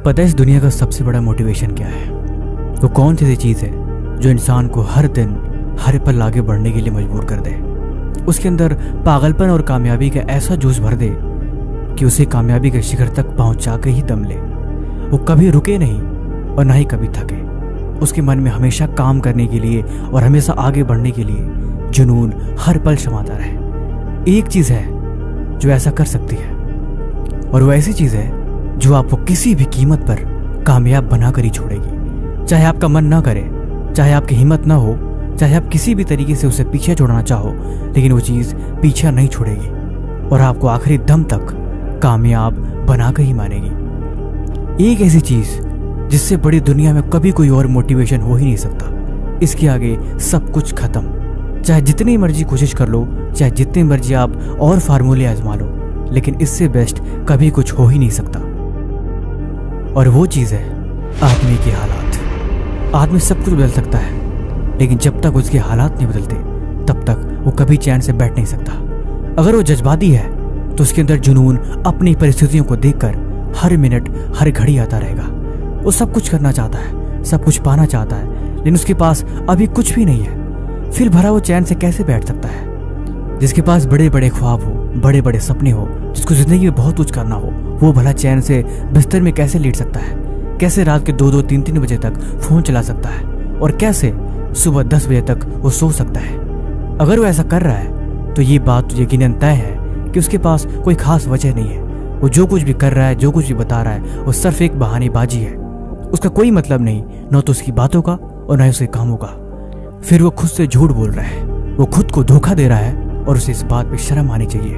पता है इस दुनिया का सबसे बड़ा मोटिवेशन क्या है? वो कौन सी चीज़ है जो इंसान को हर दिन हर पल आगे बढ़ने के लिए मजबूर कर दे, उसके अंदर पागलपन और कामयाबी का ऐसा जोश भर दे कि उसे कामयाबी के शिखर तक पहुंचा के ही दम ले। वो कभी रुके नहीं और ना ही कभी थके। उसके मन में हमेशा काम करने के लिए और हमेशा आगे बढ़ने के लिए जुनून हर पल समाता रहे। एक चीज़ है जो ऐसा कर सकती है, और वो ऐसी चीज़ है जो आपको किसी भी कीमत पर कामयाब बनाकर ही छोड़ेगी। चाहे आपका मन ना करे, चाहे आपकी हिम्मत ना हो, चाहे आप किसी भी तरीके से उसे पीछे छोड़ना चाहो, लेकिन वो चीज़ पीछा नहीं छोड़ेगी और आपको आखिरी दम तक कामयाब बनाकर ही मानेगी। एक ऐसी चीज़ जिससे बड़ी दुनिया में कभी कोई और मोटिवेशन हो ही नहीं सकता। इसके आगे सब कुछ खत्म। चाहे जितनी मर्जी कोशिश कर लो, चाहे जितनी मर्जी आप और फार्मूले आजमा लो, लेकिन इससे बेस्ट कभी कुछ हो ही नहीं सकता। और वो चीज़ है आदमी के हालात। आदमी सब कुछ बदल सकता है, लेकिन जब तक उसके हालात नहीं बदलते तब तक वो कभी चैन से बैठ नहीं सकता। अगर वो जज्बाती है तो उसके अंदर जुनून अपनी परिस्थितियों को देखकर हर मिनट हर घड़ी आता रहेगा। वो सब कुछ करना चाहता है, सब कुछ पाना चाहता है, लेकिन उसके पास अभी कुछ भी नहीं है। फिर भरा वो चैन से कैसे बैठ सकता है? जिसके पास बड़े बड़े ख्वाब हो, बड़े बड़े सपने हो, जिसको जिंदगी में बहुत कुछ करना हो, वो भला चैन से बिस्तर में कैसे लेट सकता है? कैसे रात के 2-2, 3-3 बजे तक फोन चला सकता है? और कैसे सुबह 10 बजे तक वो सो सकता है? अगर वो ऐसा कर रहा है तो ये बात तो यकीनन तय है कि उसके पास कोई खास वजह नहीं है। वो जो कुछ भी कर रहा है, जो कुछ भी बता रहा है, वो सिर्फ एक बहानेबाजी है। उसका कोई मतलब नहीं, न तो उसकी बातों का और न ही उसके कामों का। फिर वो खुद से झूठ बोल रहा है, वो खुद को धोखा दे रहा है, और उसे इस बात पे शर्म आनी चाहिए।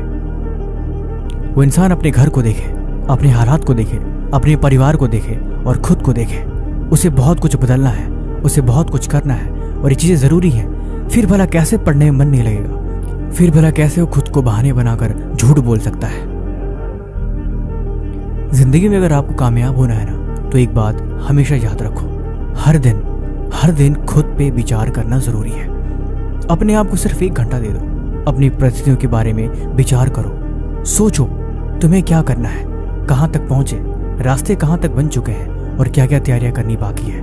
वो इंसान अपने घर को देखे, अपने हालात को देखे, अपने परिवार को देखे और खुद को देखे। उसे बहुत कुछ बदलना है, उसे बहुत कुछ करना है, और ये चीजें जरूरी है। फिर भला कैसे पढ़ने में मन नहीं लगेगा? फिर भला कैसे वो खुद को बहाने बनाकर झूठ बोल सकता है? जिंदगी में अगर आपको कामयाब होना है ना, तो एक बात हमेशा याद रखो, हर दिन खुद पे विचार करना जरूरी है। अपने आप को सिर्फ 1 घंटा दे दो, अपनी परिस्थितियों के बारे में विचार करो। सोचो तुम्हें क्या करना है, कहाँ तक पहुंचे, रास्ते कहाँ तक बन चुके हैं और क्या क्या तैयारियां करनी बाकी है।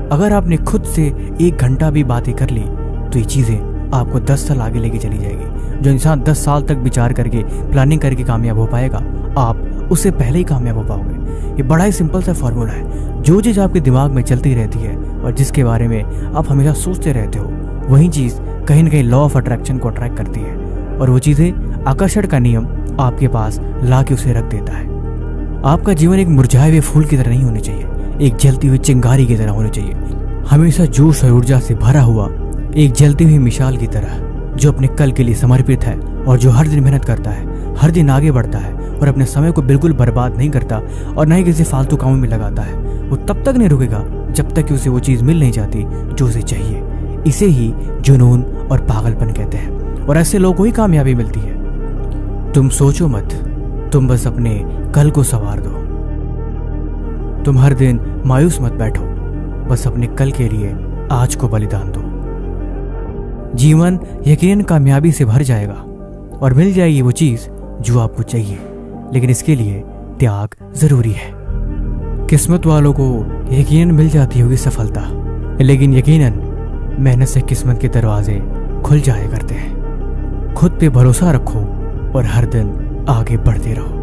अगर आपने खुद से 1 घंटा भी बातें कर ली तो ये चीज़ें आपको 10 साल आगे लेके चली जाएगी। जो इंसान 10 साल तक विचार करके, प्लानिंग करके कामयाब हो पाएगा, आप उससे पहले ही कामयाब हो पाओगे। ये बड़ा ही सिंपल सा फॉर्मूला है। जो चीज़ आपके दिमाग में चलती रहती है और जिसके बारे में आप हमेशा सोचते रहते हो, वही चीज़ कहीं न कहीं लॉ ऑफ अट्रैक्शन को अट्रैक्ट करती है, और वो चीज़ें आकर्षण का नियम आपके पास ला के उसे रख देता है। आपका जीवन एक मुरझाए हुए फूल की तरह नहीं होना चाहिए, एक जलती हुई चिंगारी की तरह होना चाहिए। हमेशा जोश और ऊर्जा से भरा हुआ एक जलती हुई मिसाल की तरह, जो अपने कल के लिए समर्पित है और जो हर दिन मेहनत करता है, हर दिन आगे बढ़ता है और अपने समय को बिल्कुल बर्बाद नहीं करता और न ही किसी फालतू कामों में लगाता है। वो तब तक नहीं रुकेगा जब तक कि उसे वो चीज़ मिल नहीं जाती जो उसे चाहिए। इसे ही जुनून और पागलपन कहते हैं, और ऐसे लोगों को ही कामयाबी मिलती है। तुम सोचो मत, तुम बस अपने कल को संवार दो। तुम हर दिन मायूस मत बैठो, बस अपने कल के लिए आज को बलिदान दो। जीवन यकीनन कामयाबी से भर जाएगा और मिल जाएगी वो चीज जो आपको चाहिए, लेकिन इसके लिए त्याग जरूरी है। किस्मत वालों को यकीनन मिल जाती होगी सफलता, लेकिन यकीनन मेहनत से किस्मत के दरवाजे खुल जाया करते हैं। खुद पे भरोसा रखो और हर दिन आगे बढ़ते रहो।